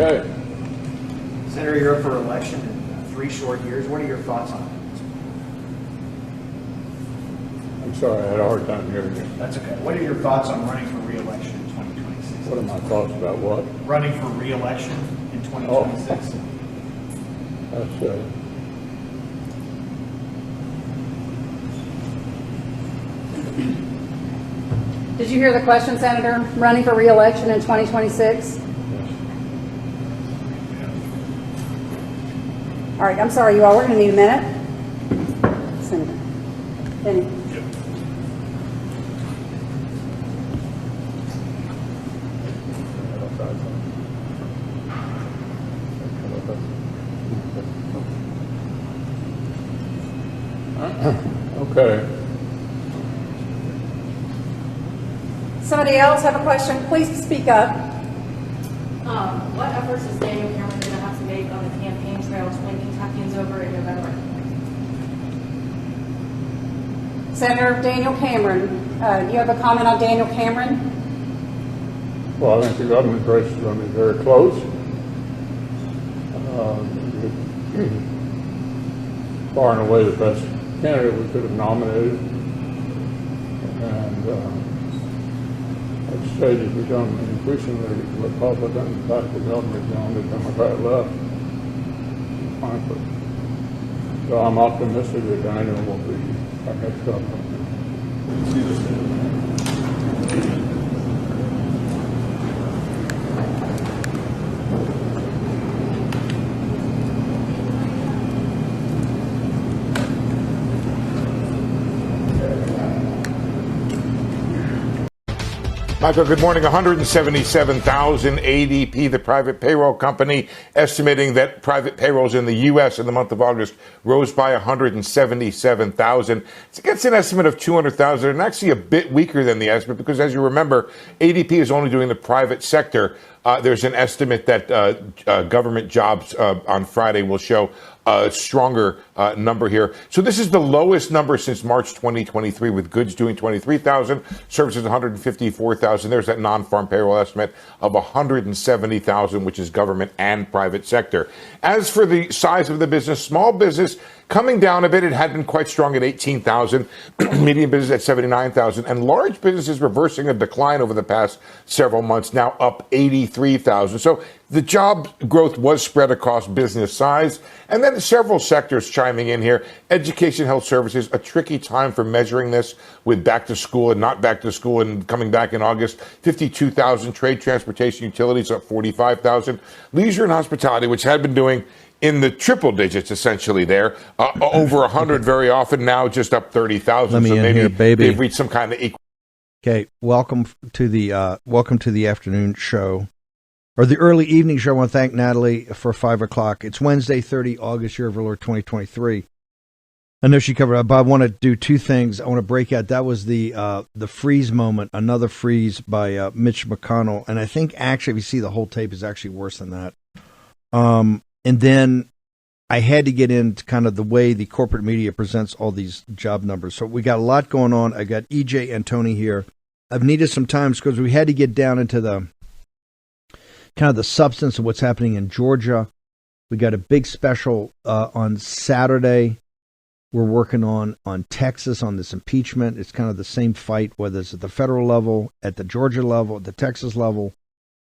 Okay. Senator, you're up for election in 3 short years. What are your thoughts on it? I'm sorry, I had a hard time hearing you. That's okay. What are your thoughts on running for re-election in 2026? What are my thoughts about what? Running for re-election in 2026. That's Did you hear the question, Senator? Running for re-election in 2026? All right, I'm sorry, you all. We're going to need a minute. Senator. Benny. okay. Somebody else have a question? Please speak up. What efforts is Daniel Cameron going to have to make on the campaign trails when Kentucky's over in November? Senator Daniel Cameron, you have a comment on Daniel Cameron? Well, I think the government race is going to be very close. Far and away the best candidate we could have nominated. And that stage has become increasingly Republican. In fact, the government is on the Democrat left, frankly. So I'm optimistic that Daniel will be our next governor. Michael, good morning. 177,000 ADP, the private payroll company, estimating that private payrolls in the U.S. in the month of August rose by 177,000. It's against an estimate of 200,000 and actually a bit weaker than the estimate because, as you remember, ADP is only doing the private sector. There's an estimate that government jobs on Friday will show a stronger number here. So this is the lowest number since March 2023, with goods doing 23,000, services 154,000. There's that non-farm payroll estimate of 170,000, which is government and private sector. As for the size of the business, small business coming down a bit. It had been quite strong at 18,000, medium business at 79,000, and large businesses reversing a decline over the past several months, now up 83,000. So the job growth was spread across business size. And then several sectors chiming in here. Education, health services, a tricky time for measuring this with back to school and not back to school and coming back in August. 52,000. Trade, transportation, utilities up 45,000. Leisure and hospitality, which had been doing in the triple digits, essentially there, over 100 very often, now just up 30,000. Let me so in maybe here, baby. They've reached some kind of equal. Okay, welcome to the afternoon show, or the early evening show. I want to thank Natalie for 5 o'clock. It's Wednesday, 30 August, year of our Lord 2023. I know she covered it, but I want to do two things. I want to break out. That was the freeze moment, another freeze by Mitch McConnell, and I think actually, if you see the whole tape, is actually worse than that. And then I had to get into kind of the way the corporate media presents all these job numbers. So we got a lot going on. I got EJ Antoni here. I've needed some time because we had to get down into the kind of the substance of what's happening in Georgia. We got a big special on Saturday. We're working on Texas on this impeachment. It's kind of the same fight, whether it's at the federal level, at the Georgia level, at the Texas level,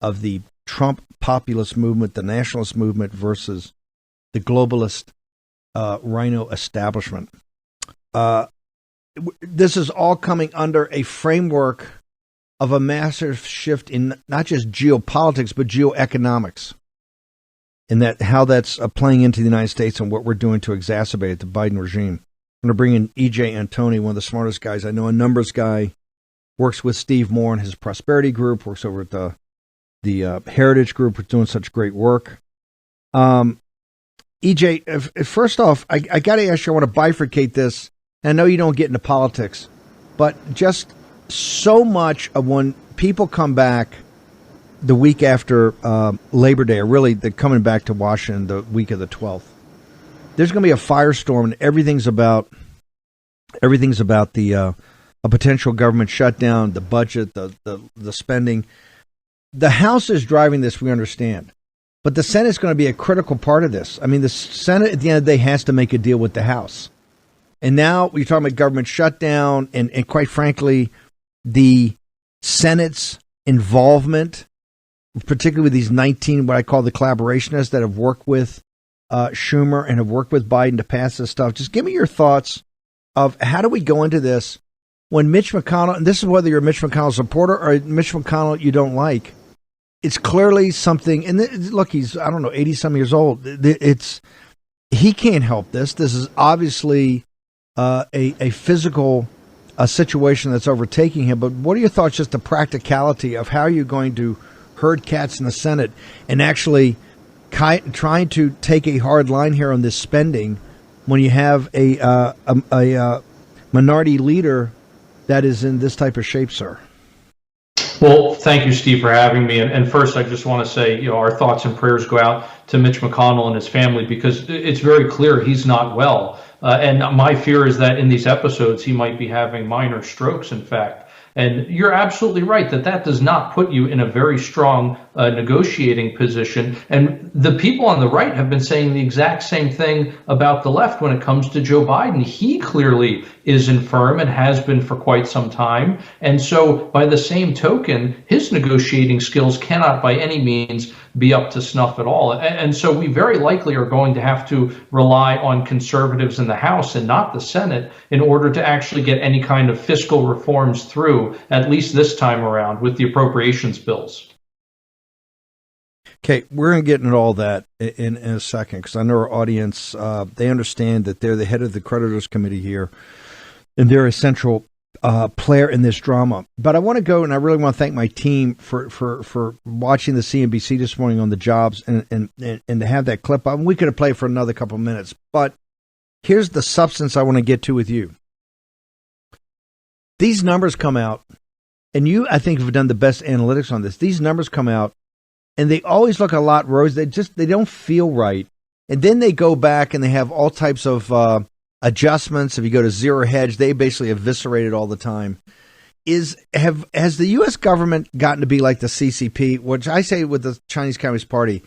of the Trump populist movement, the nationalist movement versus the globalist rhino establishment. This is all coming under a framework of a massive shift in not just geopolitics, but geoeconomics. And that how that's playing into the United States and what we're doing to exacerbate it, the Biden regime. I'm going to bring in EJ Antoni, one of the smartest guys I know, a numbers guy, works with Steve Moore and his prosperity group, works over at the Heritage Group, is doing such great work. EJ, first off, I got to ask you, I want to bifurcate this. And I know you don't get into politics, but just so much of when people come back the week after Labor Day, or really they're coming back to Washington the week of the 12th, there's going to be a firestorm, and everything's about the a potential government shutdown, the budget, the spending. The House is driving this, we understand. But the Senate's going to be a critical part of this. I mean, the Senate at the end of the day has to make a deal with the House. And now we're talking about government shutdown and quite frankly, the Senate's involvement, particularly with these 19, what I call the collaborationists that have worked with Schumer and have worked with Biden to pass this stuff. Just give me your thoughts of how do we go into this when Mitch McConnell, and this is whether you're a Mitch McConnell supporter or a Mitch McConnell you don't like, it's clearly something, and look, he's, I don't know, 80-some years old. He can't help this. This is obviously a physical situation that's overtaking him. But what are your thoughts, just the practicality of how you're going to herd cats in the Senate and actually trying to take a hard line here on this spending when you have a minority leader that is in this type of shape, sir? Well, thank you, Steve, for having me. And first, I just want to say, our thoughts and prayers go out to Mitch McConnell and his family, because it's very clear he's not well. And my fear is that in these episodes, he might be having minor strokes, in fact. And you're absolutely right that does not put you in a very strong negotiating position. And the people on the right have been saying the exact same thing about the left when it comes to Joe Biden. He clearly is infirm and has been for quite some time. And so by the same token, his negotiating skills cannot by any means be up to snuff at all. And so we very likely are going to have to rely on conservatives in the House and not the Senate in order to actually get any kind of fiscal reforms through, at least this time around, with the appropriations bills. Okay, we're going to get into all that in a second, because I know our audience, they understand that they're the head of the creditors committee here, and they're a central player in this drama. But I want to go, and I really want to thank my team for watching the CNBC this morning on the jobs and to have that clip up. We could have played for another couple of minutes, but here's the substance I want to get to with you. These numbers come out, and you, I think, have done the best analytics on this. These numbers come out, and they always look a lot rosy. They don't feel right. And then they go back and they have all types of adjustments. If you go to zero hedge, they basically eviscerate it all the time. Has the U.S. government gotten to be like the CCP, which I say with the Chinese Communist Party,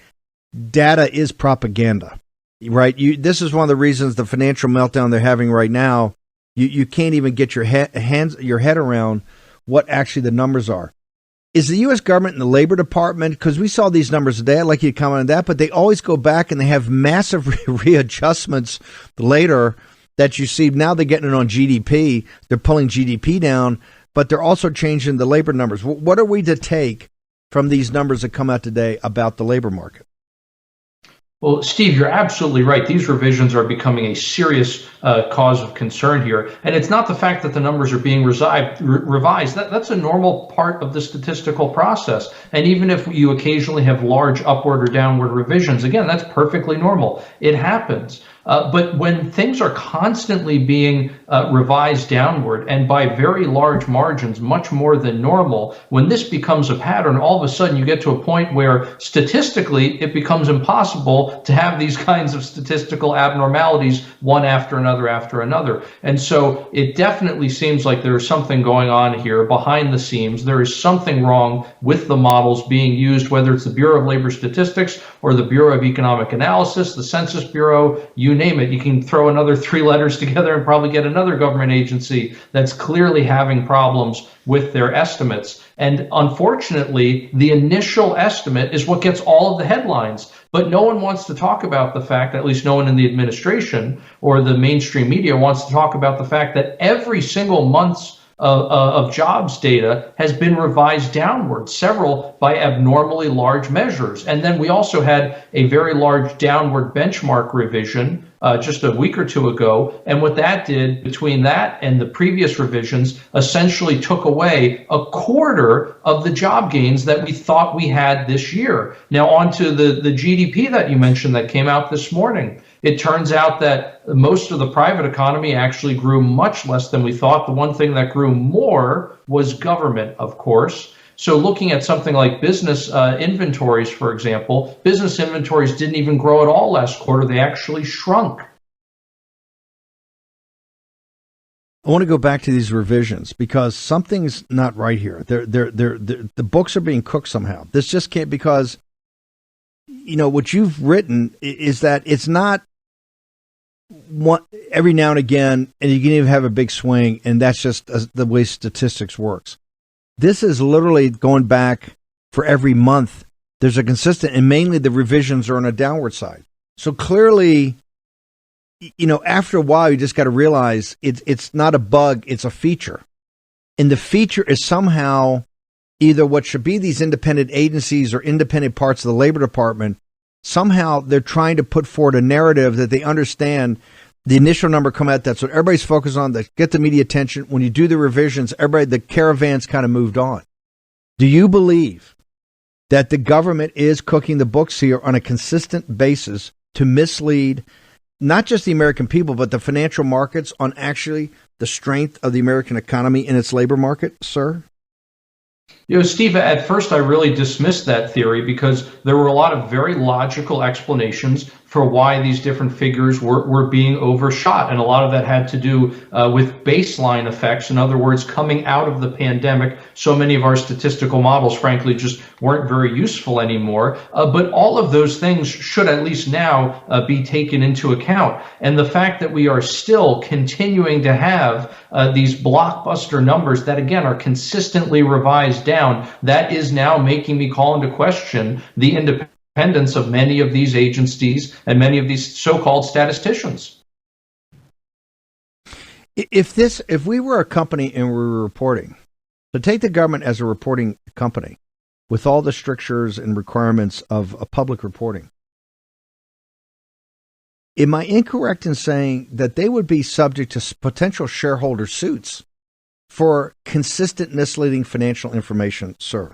data is propaganda, right? This is one of the reasons the financial meltdown they're having right now, you can't even get your head around what actually the numbers are. Is the U.S. government and the Labor Department, because we saw these numbers today, I'd like you to comment on that, but they always go back and they have massive readjustments later that you see. Now they're getting it on GDP. They're pulling GDP down, but they're also changing the labor numbers. What are we to take from these numbers that come out today about the labor market? Well, Steve, you're absolutely right. These revisions are becoming a serious cause of concern here. And it's not the fact that the numbers are being revised. That's a normal part of the statistical process. And even if you occasionally have large upward or downward revisions, again, that's perfectly normal. It happens. But when things are constantly being revised downward, and by very large margins, much more than normal, when this becomes a pattern, all of a sudden you get to a point where statistically it becomes impossible to have these kinds of statistical abnormalities one after another. And so it definitely seems like there is something going on here behind the scenes. There is something wrong with the models being used, whether it's the Bureau of Labor Statistics or the Bureau of Economic Analysis, the Census Bureau, you name it. You can throw another 3 letters together and probably get another government agency that's clearly having problems with their estimates. And unfortunately, the initial estimate is what gets all of the headlines. But no one wants to talk about the fact, at least no one in the administration or the mainstream media wants to talk about the fact that every single month's of jobs data has been revised downward, several by abnormally large measures. And then we also had a very large downward benchmark revision just a week or two ago. And what that did between that and the previous revisions essentially took away a quarter of the job gains that we thought we had this year. Now on to the GDP that you mentioned that came out this morning. It turns out that most of the private economy actually grew much less than we thought. The one thing that grew more was government, of course. So looking at something like business inventories, for example, business inventories didn't even grow at all last quarter. They actually shrunk. I want to go back to these revisions because something's not right here. The books are being cooked somehow. This just can't, because what you've written is that it's not one every now and again, and you can even have a big swing, and that's just the way statistics works. This is literally going back for every month. There's a consistent, and mainly the revisions are on a downward side. So clearly, after a while, you just got to realize it's not a bug, it's a feature. And the feature is somehow either what should be these independent agencies or independent parts of the Labor Department, somehow they're trying to put forward a narrative that they understand the initial number come out. That's what everybody's focused on, that get the media attention. When you do the revisions, the caravan's kind of moved on. Do you believe that the government is cooking the books here on a consistent basis to mislead not just the American people, but the financial markets on actually the strength of the American economy and its labor market, sir? Steve, at first I really dismissed that theory because there were a lot of very logical explanations for why these different figures were being overshot. And a lot of that had to do with baseline effects. In other words, coming out of the pandemic, so many of our statistical models, frankly, just weren't very useful anymore. But all of those things should at least now be taken into account. And the fact that we are still continuing to have these blockbuster numbers that, again, are consistently revised down, that is now making me call into question the independence of many of these agencies and many of these so-called statisticians. If we were a company and we were reporting, so take the government as a reporting company with all the strictures and requirements of a public reporting, am I incorrect in saying that they would be subject to potential shareholder suits for consistent misleading financial information, sir?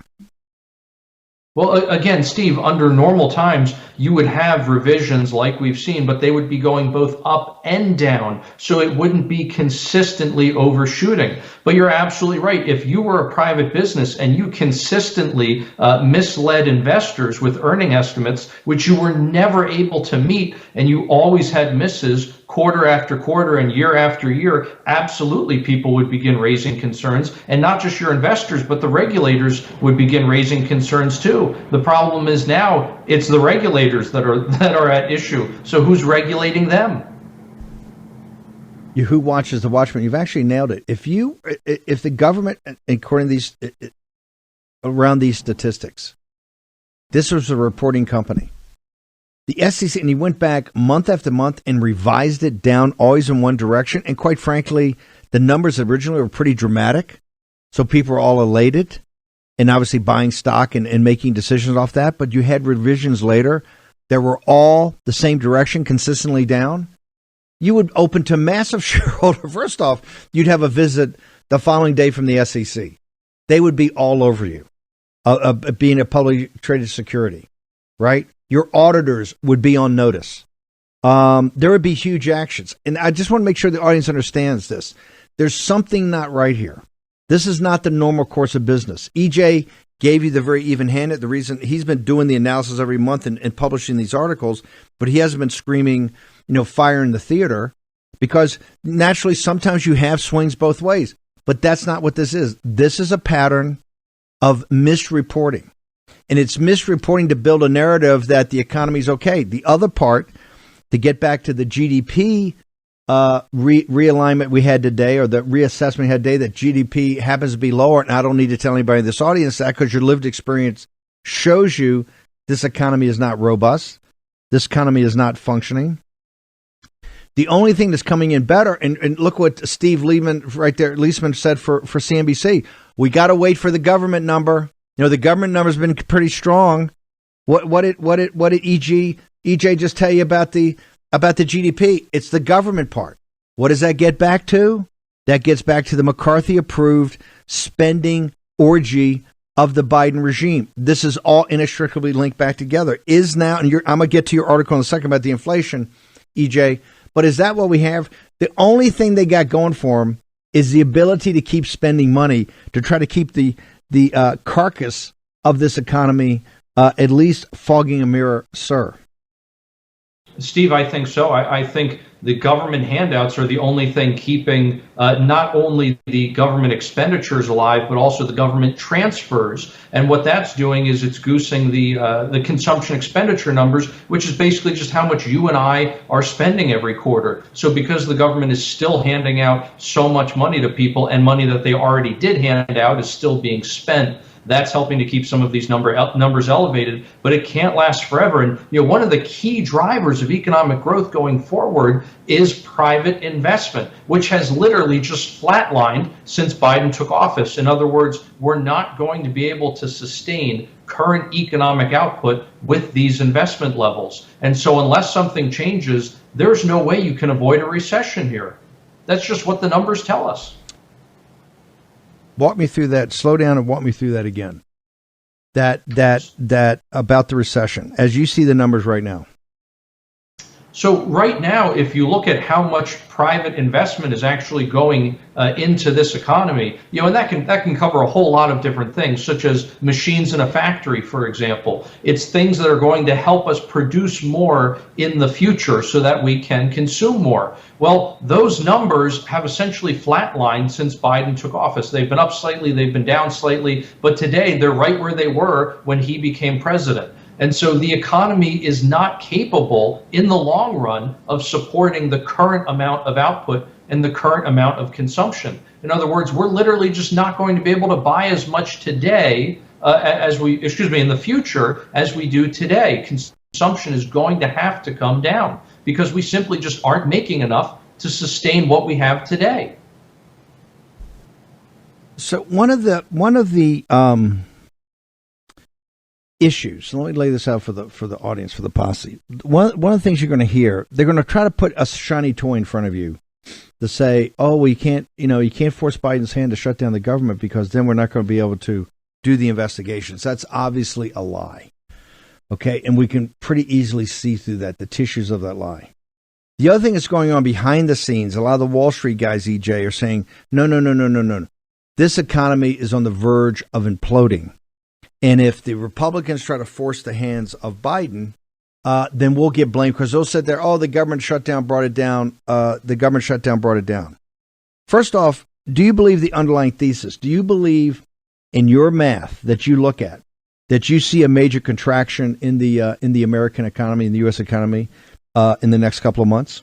Well, again, Steve, under normal times, you would have revisions like we've seen, but they would be going both up and down, so it wouldn't be consistently overshooting. But you're absolutely right. If you were a private business and you consistently misled investors with earning estimates, which you were never able to meet, and you always had misses quarter after quarter and year after year, absolutely people would begin raising concerns. And not just your investors, but the regulators would begin raising concerns too. The problem is now it's the regulators that are at issue. So who's regulating them? Who watches the watchman? You've actually nailed it. If the government, according to these around these statistics, this was a reporting company. The SEC, and he went back month after month and revised it down, always in one direction. And quite frankly, the numbers originally were pretty dramatic. So people were all elated and obviously buying stock and making decisions off that. But you had revisions later that were all the same direction, consistently down. You would open to massive shareholder. First off, you'd have a visit the following day from the SEC. They would be all over you, being a publicly traded security, right? Your auditors would be on notice. There would be huge actions. And I just want to make sure the audience understands this. There's something not right here. This is not the normal course of business. EJ gave you the very even-handed. The reason he's been doing the analysis every month and publishing these articles, but he hasn't been screaming, fire in the theater, because naturally sometimes you have swings both ways. But that's not what this is. This is a pattern of misreporting. And it's misreporting to build a narrative that the economy is okay. The other part, to get back to the GDP realignment we had today, or the reassessment we had today, that GDP happens to be lower, and I don't need to tell anybody in this audience that, because your lived experience shows you this economy is not robust. This economy is not functioning. The only thing that's coming in better, and look what Steve Leisman said for CNBC, we got to wait for the government number. The government number's been pretty strong. What did EJ just tell you about the GDP? It's the government part. What does that get back to? That gets back to the McCarthy-approved spending orgy of the Biden regime. This is all inextricably linked back together. I'm going to get to your article in a second about the inflation, EJ, but is that what we have? The only thing they got going for them is the ability to keep spending money to try to keep the carcass of this economy at least fogging a mirror, sir. Steve, I think so. I think the government handouts are the only thing keeping not only the government expenditures alive, but also the government transfers. And what that's doing is it's goosing the consumption expenditure numbers, which is basically just how much you and I are spending every quarter. So because the government is still handing out so much money to people, and money that they already did hand out is still being spent, that's helping to keep some of these numbers elevated, but it can't last forever. And one of the key drivers of economic growth going forward is private investment, which has literally just flatlined since Biden took office. In other words, we're not going to be able to sustain current economic output with these investment levels. And so unless something changes, there's no way you can avoid a recession here. That's just what the numbers tell us. Walk me through that. Slow down and walk me through that again. That about the recession, as you see the numbers right now. So right now, if you look at how much private investment is actually going into this economy, and that can cover a whole lot of different things, such as machines in a factory, for example. It's things that are going to help us produce more in the future so that we can consume more. Well, those numbers have essentially flatlined since Biden took office. They've been up slightly, they've been down slightly, but today they're right where they were when he became president. And so the economy is not capable in the long run of supporting the current amount of output and the current amount of consumption. In other words, we're literally just not going to be able to buy as much today in the future as we do today. Consumption is going to have to come down because we simply just aren't making enough to sustain what we have today. So one of the issues. Let me lay this out for the audience, for the posse. One of the things you're going to hear, they're going to try to put a shiny toy in front of you to say, "Oh, you can't force Biden's hand to shut down the government because then we're not going to be able to do the investigations." That's obviously a lie. Okay, and we can pretty easily see through that, the tissues of that lie. The other thing that's going on behind the scenes, a lot of the Wall Street guys, EJ, are saying, no. This economy is on the verge of imploding. And if the Republicans try to force the hands of Biden, then we'll get blamed because they'll sit there, the government shutdown brought it down. The government shutdown brought it down. First off, do you believe the underlying thesis? Do you believe in your math that you look at that you see a major contraction in the American economy, in the U.S. economy, in the next couple of months?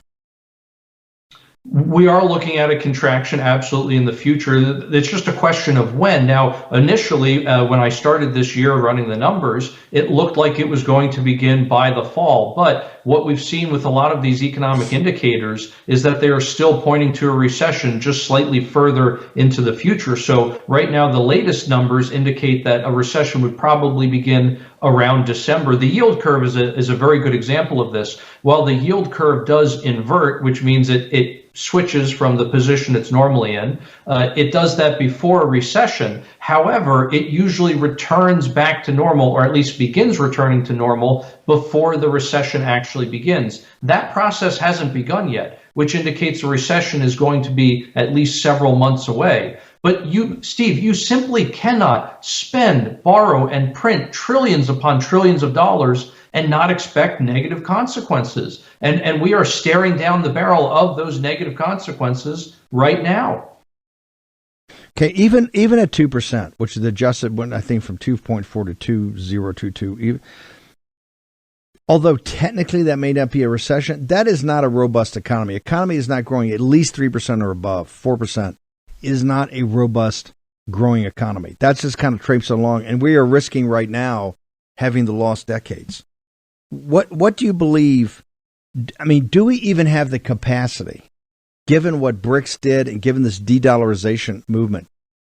We are looking at a contraction absolutely in the future. It's just a question of when. Now, initially, when I started this year running the numbers, it looked like it was going to begin by the fall. But what we've seen with a lot of these economic indicators is that they are still pointing to a recession just slightly further into the future. So right now, the latest numbers indicate that a recession would probably begin around December. The yield curve is a very good example of this. While the yield curve does invert, which means it switches from the position it's normally in, it does that before a recession. However, it usually returns back to normal, or at least begins returning to normal, before the recession actually begins. That process hasn't begun yet, which indicates a recession is going to be at least several months away. But Steve, you simply cannot spend, borrow, and print trillions upon trillions of dollars and not expect negative consequences. And we are staring down the barrel of those negative consequences right now. Okay, even at 2%, which is adjusted, I think, from 2.4 to 2.022, although technically that may not be a recession, that is not a robust economy. Economy is not growing at least 3% or above. 4% is not a robust growing economy. That's just kind of traipsing along, and we are risking right now having the lost decades. What do you believe? I mean, do we even have the capacity, given what BRICS did and given this de-dollarization movement,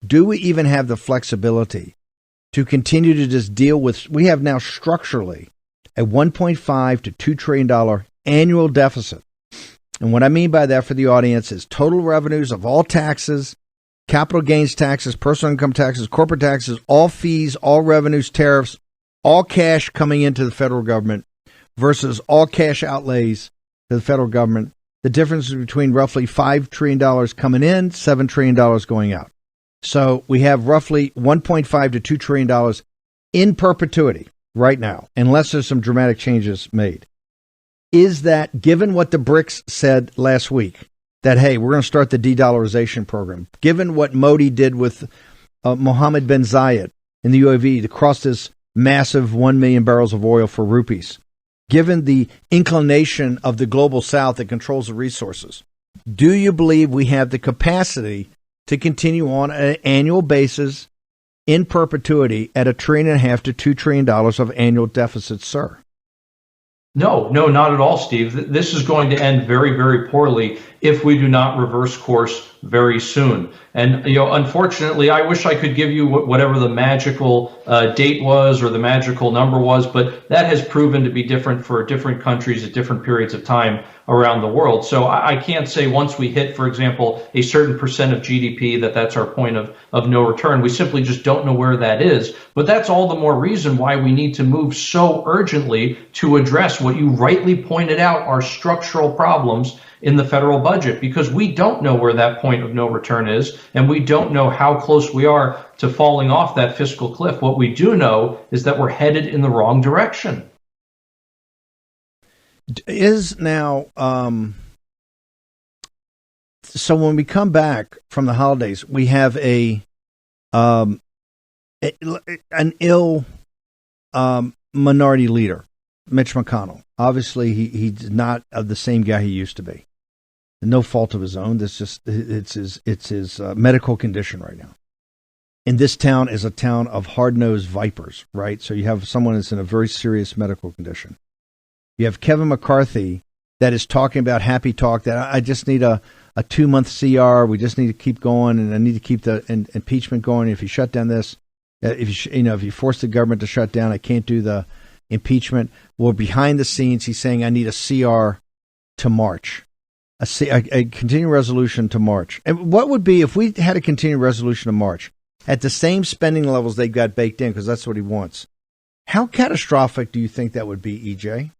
do we even have the flexibility to continue to just deal with, we have now structurally a $1.5 to $2 trillion annual deficit. And what I mean by that for the audience is total revenues of all taxes, capital gains taxes, personal income taxes, corporate taxes, all fees, all revenues, tariffs, all cash coming into the federal government versus all cash outlays to the federal government. The difference is between roughly $5 trillion coming in, $7 trillion going out. So we have roughly $1.5 to $2 trillion in perpetuity right now, unless there's some dramatic changes made. is that, given what the BRICS said last week, that, hey, we're going to start the de-dollarization program, given what Modi did with Mohammed bin Zayed in the UAE to cross this massive 1 million barrels of oil for rupees, given the inclination of the global south that controls the resources, do you believe we have the capacity to continue on an annual basis in perpetuity at $1.5 trillion to $2 trillion of annual deficit, sir? No, not at all, Steve. This is going to end very, very poorly if we do not reverse course very soon. And, unfortunately, I wish I could give you whatever the magical date was or the magical number was, but that has proven to be different for different countries at different periods of time around the world. So I can't say once we hit, for example, a certain percent of GDP that's our point of no return. We simply just don't know where that is. But that's all the more reason why we need to move so urgently to address what you rightly pointed out are structural problems in the federal budget, because we don't know where that point of no return is, and we don't know how close we are to falling off that fiscal cliff. What we do know is that we're headed in the wrong direction. Is now, so when we come back from the holidays, we have an ill minority leader, Mitch McConnell. Obviously, he's not the same guy he used to be. No fault of his own. It's his medical condition right now. And this town is a town of hard-nosed vipers, right? So you have someone that's in a very serious medical condition. You have Kevin McCarthy that is talking about happy talk, that I just need a 2-month CR. We just need to keep going, and I need to keep the impeachment going. If you shut down this, if you force the government to shut down, I can't do the impeachment. Well, behind the scenes, he's saying I need a CR to March. A continuing resolution to March. And what would be if we had a continuing resolution to March at the same spending levels they got baked in, because that's what he wants? How catastrophic do you think that would be, EJ?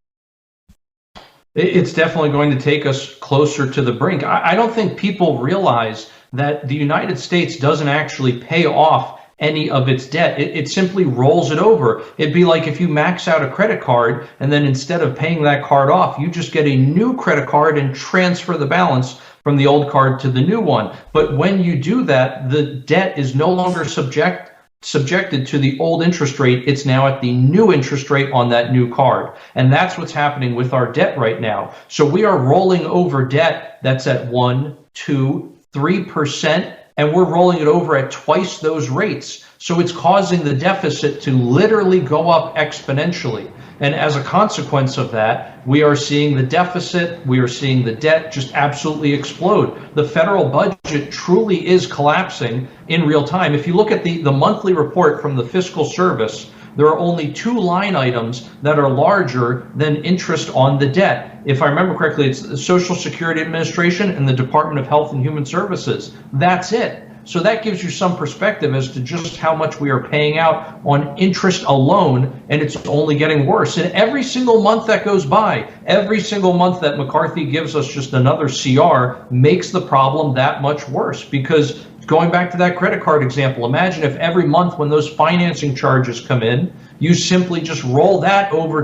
It's definitely going to take us closer to the brink. I don't think people realize that the United States doesn't actually pay off any of its debt. It simply rolls it over. It'd be like if you max out a credit card and then instead of paying that card off, you just get a new credit card and transfer the balance from the old card to the new one. But when you do that, the debt is no longer subjected to the old interest rate. It's now at the new interest rate on that new card. And that's what's happening with our debt right now. So we are rolling over debt that's at 1, 2, 3%. And we're rolling it over at twice those rates. So it's causing the deficit to literally go up exponentially. And as a consequence of that, we are seeing the deficit, we are seeing the debt just absolutely explode. The federal budget truly is collapsing in real time. If you look at the monthly report from the Fiscal Service, there are only 2 line items that are larger than interest on the debt. If I remember correctly, it's the Social Security Administration and the Department of Health and Human Services. That's it. So that gives you some perspective as to just how much we are paying out on interest alone, and it's only getting worse. And every single month that goes by, every single month that McCarthy gives us just another CR makes the problem that much worse. Because going back to that credit card example, imagine if every month when those financing charges come in, you simply just roll that over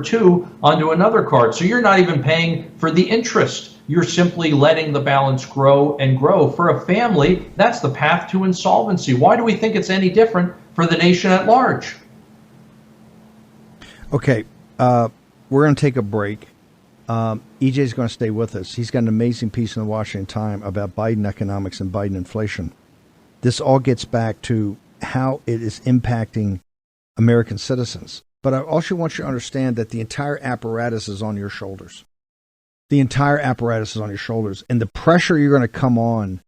onto another card. So you're not even paying for the interest. You're simply letting the balance grow and grow. For a family, that's the path to insolvency. Why do we think it's any different for the nation at large? Okay, we're going to take a break. EJ's going to stay with us. He's got an amazing piece in the Washington Times about Biden economics and Biden inflation. This all gets back to how it is impacting American citizens. But I also want you to understand that the entire apparatus is on your shoulders. The entire apparatus is on your shoulders, and the pressure you're going to come on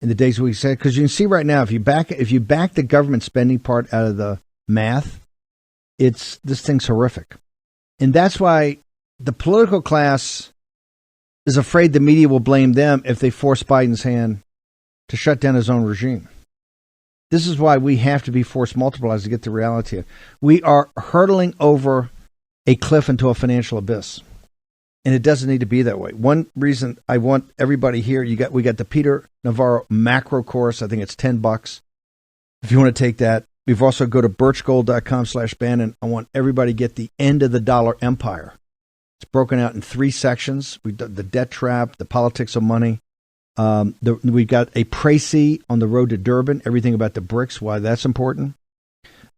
in the days we said, because you can see right now, if you back the government spending part out of the math, this thing's horrific, and that's why the political class is afraid the media will blame them if they force Biden's hand to shut down his own regime. This is why we have to be force multipliers to get the reality. We are hurtling over a cliff into a financial abyss. And it doesn't need to be that way. One reason I want everybody here, we got the Peter Navarro macro course. I think it's $10. If you want to take that, we've also go to birchgold.com/Bannon. I want everybody to get the End of the Dollar Empire. It's broken out in 3 sections. We've done the debt trap, the politics of money. We've got a précis on the road to Durban, everything about the BRICS, why that's important.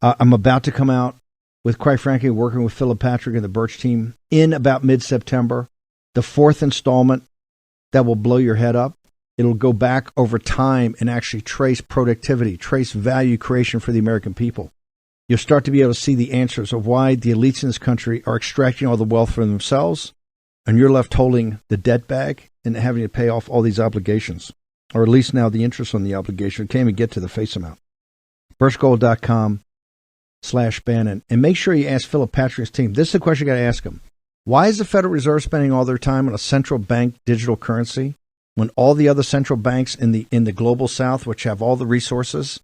I'm about to come out with, quite frankly, working with Philip Patrick and the Birch team in about mid-September, the 4th installment that will blow your head up. It'll go back over time and actually trace productivity, trace value creation for the American people. You'll start to be able to see the answers of why the elites in this country are extracting all the wealth for themselves, and you're left holding the debt bag and having to pay off all these obligations, or at least now the interest on the obligation. Can't even get to the face amount. birchgold.com/Bannon. And make sure you ask Philip Patrick's team. This is the question you got to ask them. Why is the Federal Reserve spending all their time on a central bank digital currency when all the other central banks in the global south, which have all the resources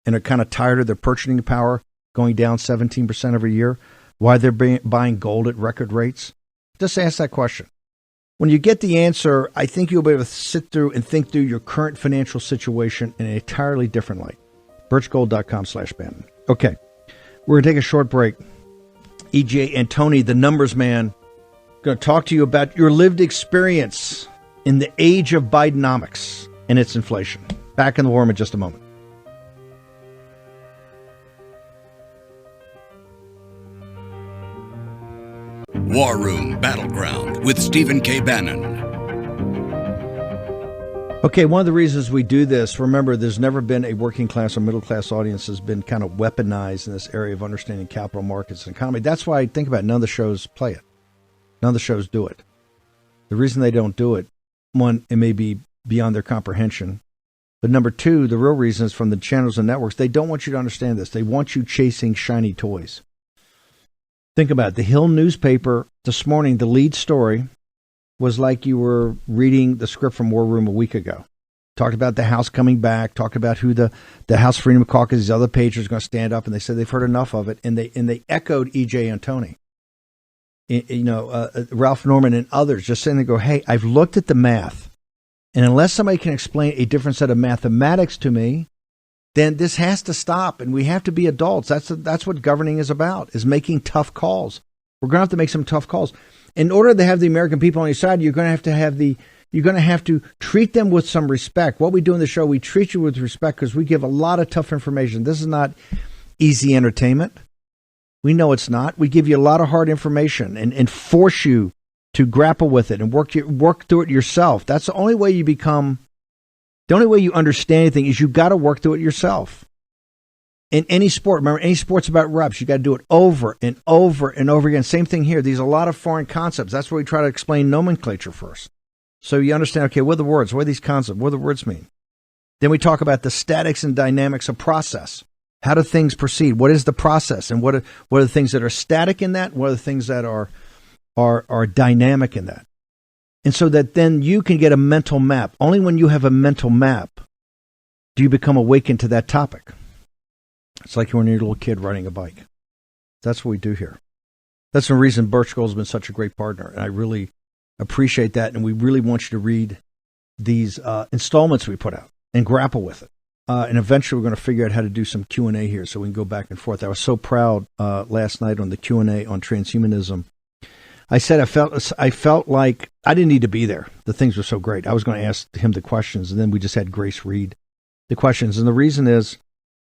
and are kind of tired of their purchasing power going down 17% every year, why they're buying gold at record rates? Just ask that question. When you get the answer, I think you'll be able to sit through and think through your current financial situation in an entirely different light. birchgold.com/Bannon. Okay, we're going to take a short break. E.J. Antoni, the numbers man, going to talk to you about your lived experience in the age of Bidenomics and its inflation. Back in the warm in just a moment. War Room Battleground with Stephen K. Bannon. Okay, one of the reasons we do this, remember, there's never been a working class or middle class audience has been kind of weaponized in this area of understanding capital markets and economy. That's why I think about it. None of the shows play it. None of the shows do it. The reason they don't do it, one, it may be beyond their comprehension. But number two, the real reason is from the channels and networks. They don't want you to understand this. They want you chasing shiny toys. Think about it. The Hill newspaper this morning, the lead story was like you were reading the script from War Room a week ago. Talked about the House coming back, talked about who the House Freedom Caucus, these other pages are going to stand up, and they said they've heard enough of it, and they echoed E.J. Antoni. Ralph Norman and others just saying, they go, hey, I've looked at the math, and unless somebody can explain a different set of mathematics to me, then this has to stop, and we have to be adults. That's what governing is about, is making tough calls. We're going to have to make some tough calls. In order to have the American people on your side, you're going to have to treat them with some respect. What we do in the show, we treat you with respect because we give a lot of tough information. This is not easy entertainment. We know it's not. We give you a lot of hard information and force you to grapple with it and work through it yourself. That's the only way you become. The only way you understand anything is you got to work through it yourself. In any sport, remember, any sport's about reps. You got to do it over and over and over again. Same thing here. These are a lot of foreign concepts. That's where we try to explain nomenclature first. So you understand, okay, what are the words? What are these concepts? What do the words mean? Then we talk about the statics and dynamics of process. How do things proceed? What is the process? And what are the things that are static in that? What are the things that are dynamic in that? And so that then you can get a mental map. Only when you have a mental map do you become awakened to that topic. It's like when you're a little kid riding a bike. That's what we do here. That's the reason Birch Gold has been such a great partner. And I really appreciate that. And we really want you to read these installments we put out and grapple with it. And eventually we're going to figure out how to do some Q&A here so we can go back and forth. I was so proud last night on the Q&A on transhumanism. I said I felt like I didn't need to be there. The things were so great. I was going to ask him the questions, and then we just had Grace read the questions. And the reason is,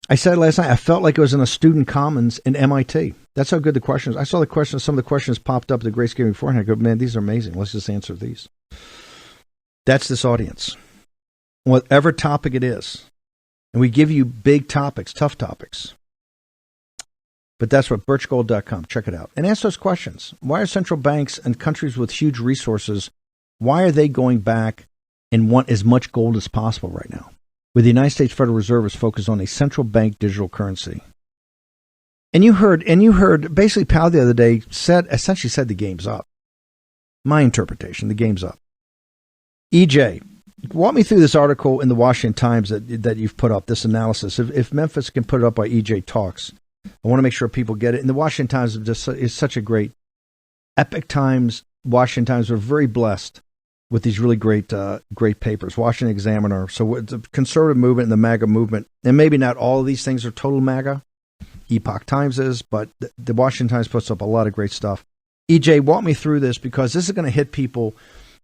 I said last night, I felt like it was in a student commons in MIT. That's how good the questions. I saw the questions. Some of the questions popped up that Grace gave me beforehand. I go, man, these are amazing. Let's just answer these. That's this audience. Whatever topic it is. And we give you big topics, tough topics. But that's what birchgold.com. Check it out. And ask those questions. Why are central banks and countries with huge resources, why are they going back and want as much gold as possible right now? Where the United States Federal Reserve is focused on a central bank digital currency. And you heard basically Powell the other day essentially said the game's up. My interpretation, the game's up. EJ, walk me through this article in the Washington Times that you've put up, this analysis. If Memphis can put it up while EJ talks, I want to make sure people get it. And the Washington Times is such a great, Epic Times, Washington Times. We're very blessed with these really great papers. Washington Examiner. So the conservative movement and the MAGA movement, and maybe not all of these things are total MAGA. Epoch Times is, but the Washington Times puts up a lot of great stuff. EJ, walk me through this because this is going to hit people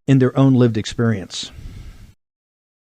in their own lived experience.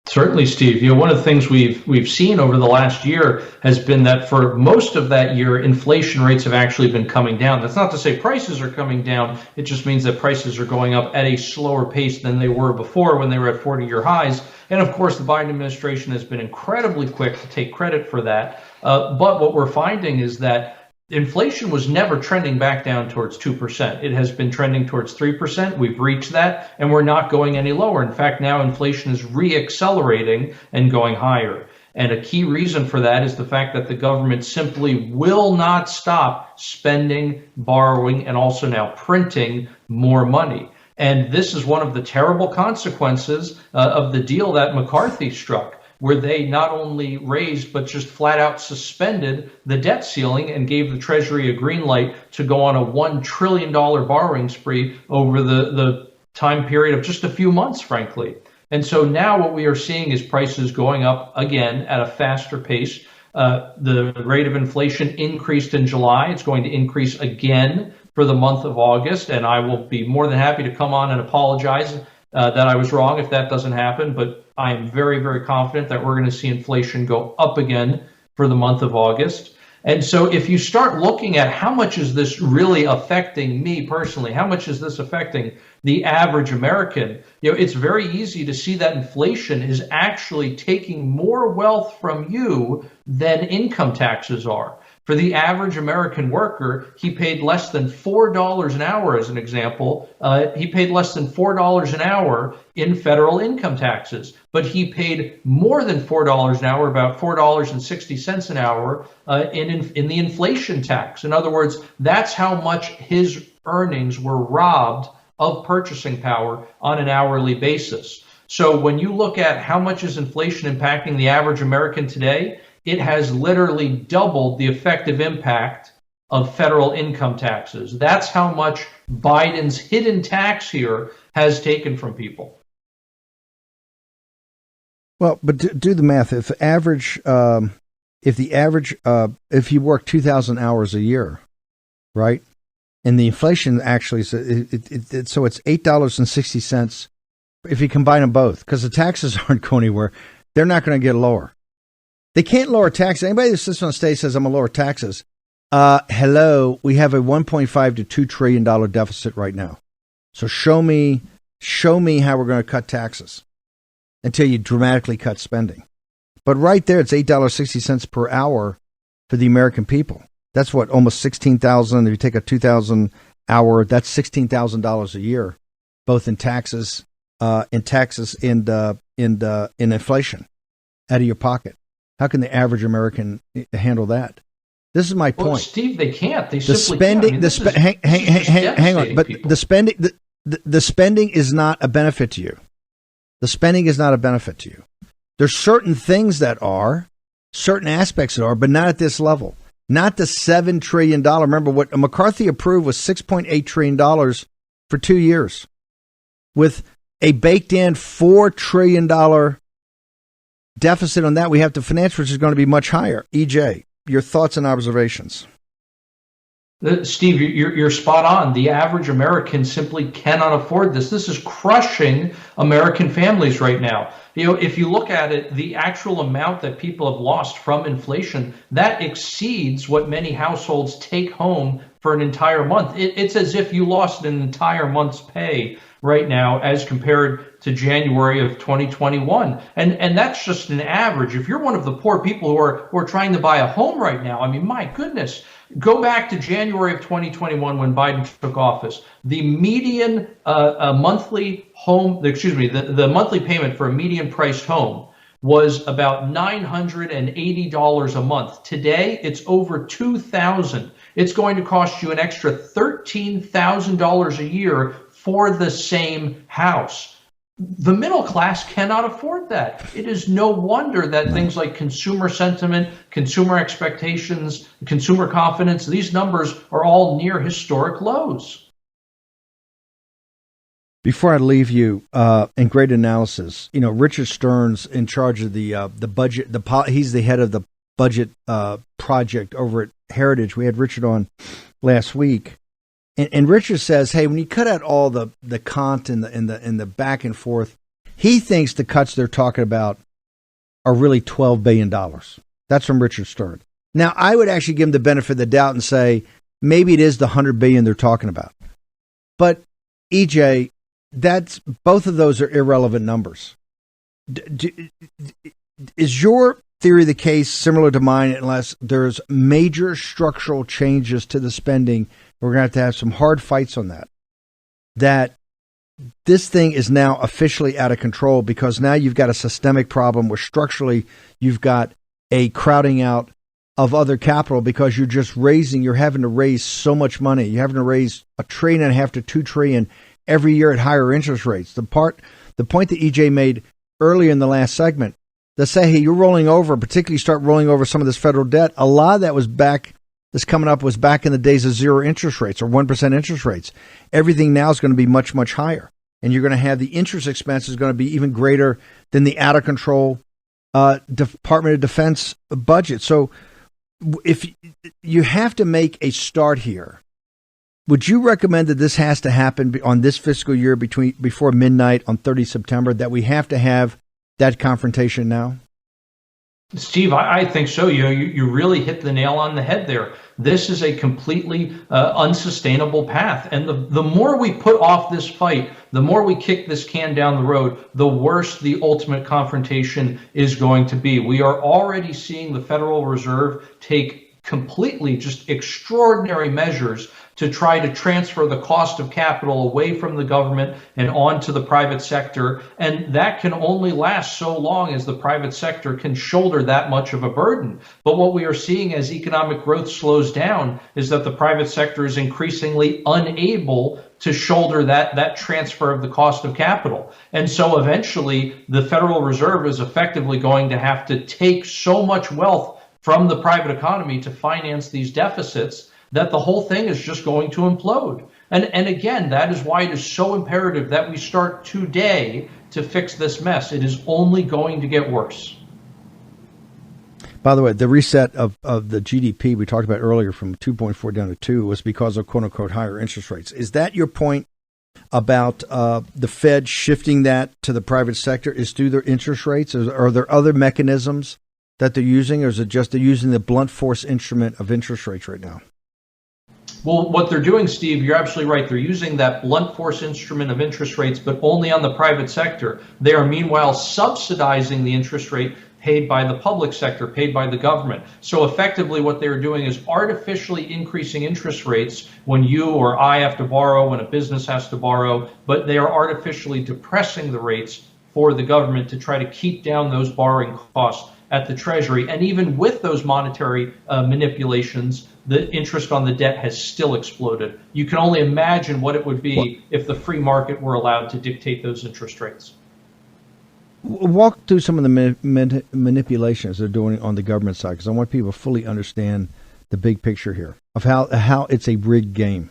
Certainly, Steve. One of the things we've seen over the last year has been that for most of that year, inflation rates have actually been coming down. That's not to say prices are coming down. It just means that prices are going up at a slower pace than they were before when they were at 40-year highs. And of course, the Biden administration has been incredibly quick to take credit for that. But what we're finding is that inflation was never trending back down towards 2%. It has been trending towards 3%. We've reached that, and we're not going any lower. In fact, now inflation is re-accelerating and going higher. And a key reason for that is the fact that the government simply will not stop spending, borrowing, and also now printing more money. And this is one of the terrible consequences of the deal that McCarthy struck, where they not only raised but just flat out suspended the debt ceiling and gave the Treasury a green light to go on a $1 trillion borrowing spree over the time period of just a few months, frankly. And so now what we are seeing is prices going up again at a faster pace. The rate of inflation increased in July. It's going to increase again for the month of August, and I will be more than happy to come on and apologize that I was wrong if that doesn't happen, but I am very, very confident that we're going to see inflation go up again for the month of August. And so if you start looking at how much is this really affecting me personally, how much is this affecting the average American, it's very easy to see that inflation is actually taking more wealth from you than income taxes are. For the average American worker, he paid less than $4 an hour, as an example. He paid less than $4 an hour in federal income taxes, but he paid more than $4 an hour, about $4.60 an hour in the inflation tax. In other words, that's how much his earnings were robbed of purchasing power on an hourly basis. So when you look at how much is inflation impacting the average American today, it has literally doubled the effective impact of federal income taxes. That's how much Biden's hidden tax here has taken from people. Well, but do the math. If you work 2,000 hours a year, right, and the inflation actually so it's $8.60 if you combine them both, because the taxes aren't going anywhere. They're not going to get lower. They can't lower taxes. Anybody that sits on stage says I'm going to lower taxes. Hello, we have a $1.5 to $2 trillion deficit right now. So show me how we're going to cut taxes until you dramatically cut spending. But right there, it's $8.60 per hour for the American people. That's what, almost $16,000. If you take a 2,000 hour, that's $16,000 a year, both in taxes, and inflation out of your pocket. How can the average American handle that? This is my point. Well, Steve, they can't. They the simply spending, can't. hang on. But people. the spending is not a benefit to you. The spending is not a benefit to you. There's certain things that are, certain aspects that are, but not at this level. Not the $7 trillion. Remember, what McCarthy approved was $6.8 trillion for 2 years, with a baked-in $4 trillion deficit on that we have to finance, which is going to be much higher. EJ, your thoughts and observations. Steve, you're spot on. The average American simply cannot afford this. This is crushing American families right now. If you look at it, the actual amount that people have lost from inflation, that exceeds what many households take home for an entire month. It's as if you lost an entire month's pay right now as compared to January of 2021. And that's just an average. If you're one of the poor people who are trying to buy a home right now, I mean, my goodness, go back to January of 2021 when Biden took office. The median monthly payment for a median priced home was about $980 a month. Today, it's over $2,000. It's going to cost you an extra $13,000 a year for the same house. The middle class cannot afford that. It is no wonder that things like consumer sentiment, consumer expectations, consumer confidence, these numbers are all near historic lows. Before I leave you, in great analysis, Richard Stern's in charge of the budget. He's the head of the budget project over at Heritage. We had Richard on last week, And Richard says, hey, when you cut out all the cont and the back and forth, he thinks the cuts they're talking about are really $12 billion. That's from Richard Stern. Now, I would actually give him the benefit of the doubt and say maybe it is the $100 billion they're talking about. But EJ, that's both of those are irrelevant numbers. Is your theory of the case similar to mine, unless there's major structural changes to the spending? We're going to have some hard fights on that. That this thing is now officially out of control because now you've got a systemic problem where structurally you've got a crowding out of other capital because you're having to raise so much money. You're having to raise $1.5 trillion to $2 trillion every year at higher interest rates. The point that EJ made earlier in the last segment, that say, hey, you're rolling over, particularly start rolling over some of this federal debt. A lot of that was back in the days of zero interest rates or 1% interest rates. Everything now is going to be much, much higher. And you're going to have the interest expense is going to be even greater than the out of control Department of Defense budget. So if you have to make a start here, would you recommend that this has to happen on this fiscal year before midnight on 30 September, that we have to have that confrontation now? Steve, I think so. You really hit the nail on the head there. This is a completely unsustainable path. And the more we put off this fight, the more we kick this can down the road, the worse the ultimate confrontation is going to be. We are already seeing the Federal Reserve take completely just extraordinary measures to try to transfer the cost of capital away from the government and onto the private sector. And that can only last so long as the private sector can shoulder that much of a burden. But what we are seeing as economic growth slows down is that the private sector is increasingly unable to shoulder that transfer of the cost of capital. And so eventually the Federal Reserve is effectively going to have to take so much wealth from the private economy to finance these deficits that the whole thing is just going to implode. And again, that is why it is so imperative that we start today to fix this mess. It is only going to get worse. By the way, the reset of the GDP we talked about earlier from 2.4 down to 2 was because of quote unquote higher interest rates. Is that your point about the Fed shifting that to the private sector is through their interest rates? Are there other mechanisms that they're using, or is it just they're using the blunt force instrument of interest rates right now? Well, what they're doing, Steve, you're absolutely right. They're using that blunt force instrument of interest rates, but only on the private sector. They are meanwhile subsidizing the interest rate paid by the public sector, paid by the government. So effectively what they're doing is artificially increasing interest rates when you or I have to borrow, when a business has to borrow, but they are artificially depressing the rates for the government to try to keep down those borrowing costs at the Treasury. And even with those monetary manipulations, the interest on the debt has still exploded. You can only imagine what it would be if the free market were allowed to dictate those interest rates. Walk through some of the manipulations they're doing on the government side, because I want people to fully understand the big picture here of how it's a rigged game.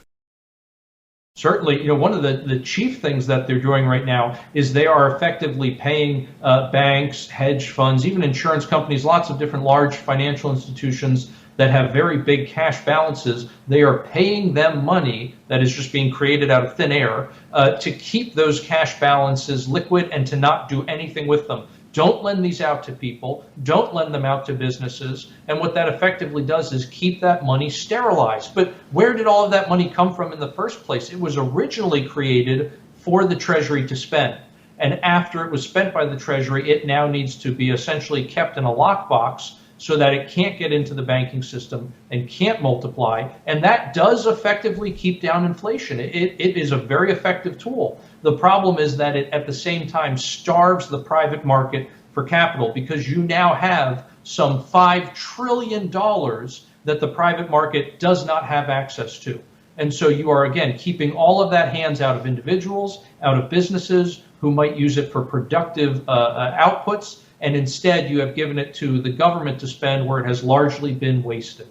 Certainly, one of the chief things that they're doing right now is they are effectively paying banks, hedge funds, even insurance companies, lots of different large financial institutions that have very big cash balances. They are paying them money that is just being created out of thin air to keep those cash balances liquid and to not do anything with them. Don't lend these out to people. Don't lend them out to businesses. And what that effectively does is keep that money sterilized. But where did all of that money come from in the first place? It was originally created for the Treasury to spend. And after it was spent by the Treasury, it now needs to be essentially kept in a lockbox so that it can't get into the banking system and can't multiply. And that does effectively keep down inflation. It is a very effective tool. The problem is that it at the same time starves the private market for capital, because you now have some $5 trillion that the private market does not have access to. And so you are, again, keeping all of that hands out of individuals, out of businesses who might use it for productive outputs. And instead, you have given it to the government to spend where it has largely been wasted.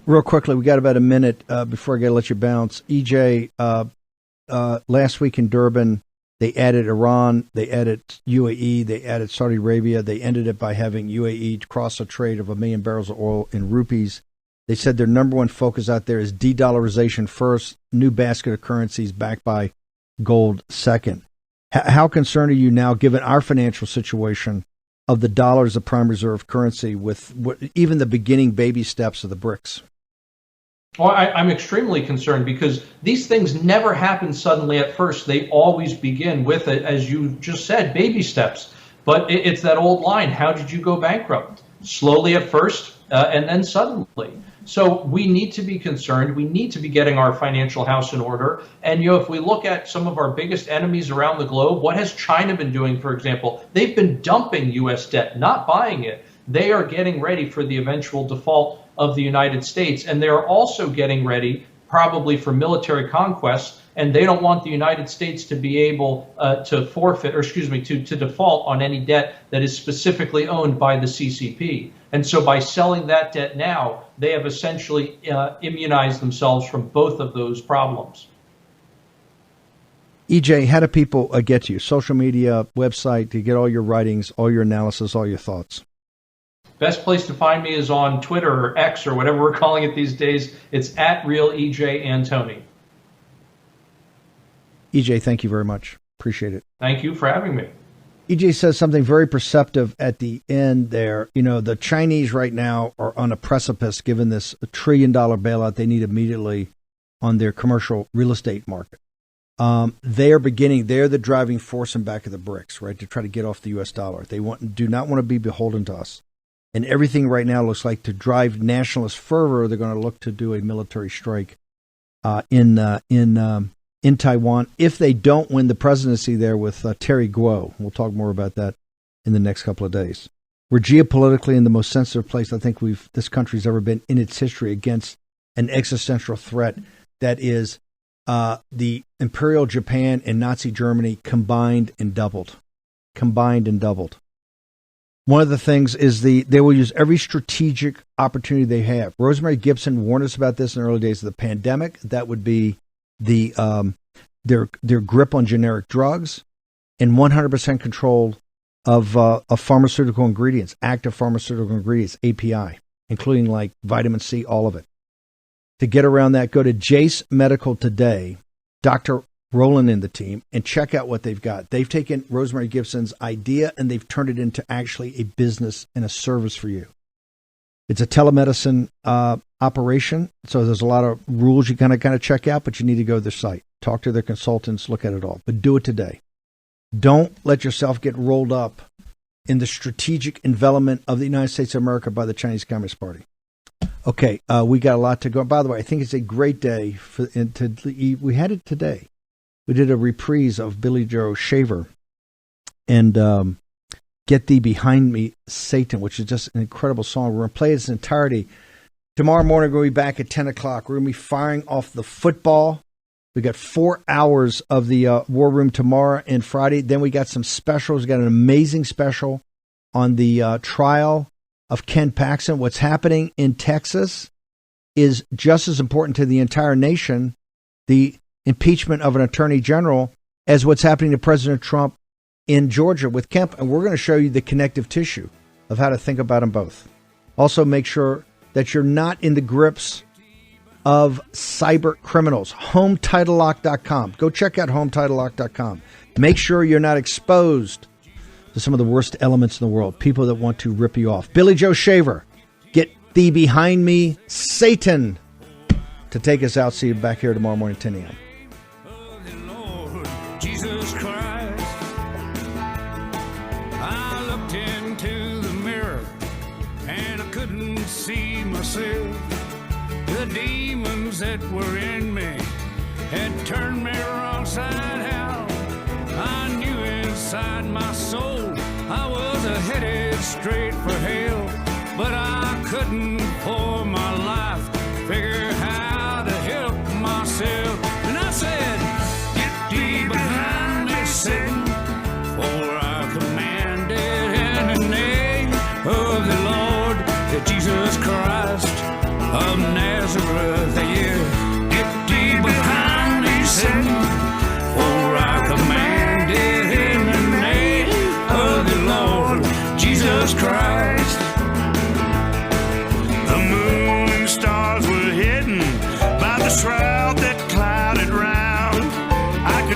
Real quickly, we got about a minute before I got to let you bounce. EJ, last week in Durban, they added Iran, they added UAE, they added Saudi Arabia. They ended it by having UAE cross a trade of 1 million barrels of oil in rupees. They said their number one focus out there is de-dollarization first, new basket of currencies backed by gold second. How concerned are you now, given our financial situation, of the dollar as a prime reserve currency with even the beginning baby steps of the BRICS? Well, I'm extremely concerned because these things never happen suddenly at first. They always begin with, as you just said, baby steps. But it's that old line, how did you go bankrupt? Slowly at first, and then suddenly. So we need to be concerned. We need to be getting our financial house in order. And, if we look at some of our biggest enemies around the globe, what has China been doing, for example? They've been dumping U.S. debt, not buying it. They are getting ready for the eventual default of the United States. And they're also getting ready probably for military conquest. And they don't want the United States to be able to forfeit, or to default on any debt that is specifically owned by the CCP. And so by selling that debt now, they have essentially immunized themselves from both of those problems. EJ, how do people get to you? Social media, website, to get all your writings, all your analysis, all your thoughts? Best place to find me is on Twitter or X or whatever we're calling it these days. It's at @RealEJ_Antoni. EJ, thank you very much. Appreciate it. Thank you for having me. EJ says something very perceptive at the end there. The Chinese right now are on a precipice, given this $1 trillion bailout they need immediately on their commercial real estate market. They're the driving force in back of the BRICS, right, to try to get off the U.S. dollar. They do not want to be beholden to us. And everything right now looks like, to drive nationalist fervor, they're going to look to do a military strike in Taiwan, if they don't win the presidency there with Terry Guo. We'll talk more about that in the next couple of days. We're geopolitically in the most sensitive place I think this country's ever been in its history, against an existential threat that is the Imperial Japan and Nazi Germany combined and doubled. One of the things is they will use every strategic opportunity they have. Rosemary Gibson warned us about this in the early days of the pandemic. That would be their grip on generic drugs and 100% control of pharmaceutical ingredients, active pharmaceutical ingredients, API, including like vitamin C, all of it. To get around that, go to Jace Medical today, Dr. Roland and the team, and check out what they've got. They've taken Rosemary Gibson's idea and they've turned it into actually a business and a service for you. It's a telemedicine operation, so there's a lot of rules you kind of check out, but you need to go to their site, talk to their consultants, look at it all. But do it today. Don't let yourself get rolled up in the strategic envelopment of the United States of America by the Chinese Communist Party. Okay, we got a lot to go. By the way, I think it's a great day we had it today. We did a reprise of Billy Joe Shaver and Get Thee Behind Me, Satan, which is just an incredible song. We're going to play its entirety. Tomorrow morning, we're going to be back at 10 o'clock. We're going to be firing off the football. We got 4 hours of the War Room tomorrow and Friday. Then we got some specials. We got an amazing special on the trial of Ken Paxton. What's happening in Texas is just as important to the entire nation, the impeachment of an attorney general, as what's happening to President Trump in Georgia with Kemp. And we're going to show you the connective tissue of how to think about them both. Also, make sure that you're not in the grips of cyber criminals. HomeTitleLock.com. Go check out HomeTitleLock.com. Make sure you're not exposed to some of the worst elements in the world, people that want to rip you off. Billy Joe Shaver, Get Thee Behind Me, Satan, to take us out. See you back here tomorrow morning, 10 a.m. Lord Jesus Christ, I looked into the mirror and I couldn't see myself. The demons that were in me had turned me wrong side out. I knew inside my soul I was headed straight for hell, but I couldn't for my life figure how to help myself. And I said, get thee behind me, Satan, for I commanded in the name of the Lord, that Jesus Christ of Nazareth, yeah. Get thee behind me, Satan, for I commanded in the name of the Lord Jesus Christ. The moon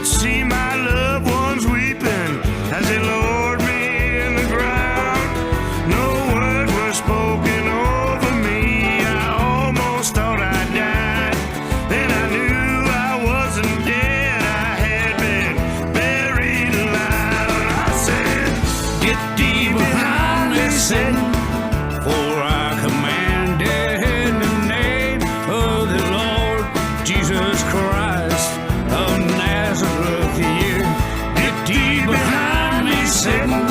see my loved ones weeping as they lowered me in the ground. No word was spoken over me. I almost thought I died. Then I knew I wasn't dead. I had been buried alive. I said, "Get thee behind me, Satan, for I commanded in the name of the Lord Jesus Christ of Nazareth here. Get thee behind me, Satan,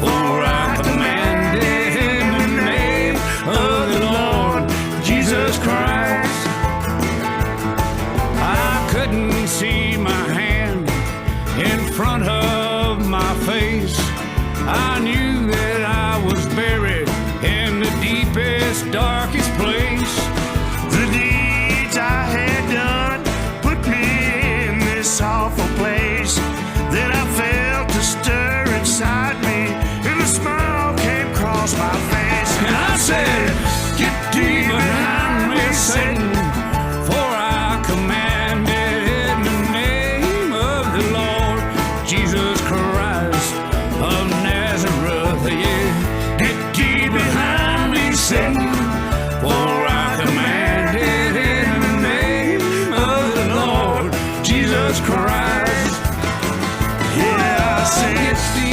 for I commanded in the name of the Lord Jesus Christ." I couldn't see my hand in front of my face. I knew that I was buried in the deepest, darkest place. The deeds I had done put me in this awful place. Then I felt a stir inside me, and a smile came across my face. And I said, "Get thee behind me, Satan, for I commanded in the name of the Lord Jesus Christ of Nazareth." Yeah, get thee behind me, Satan, for I commanded in the name of the Lord Jesus Christ. Yeah, I said, "Get thee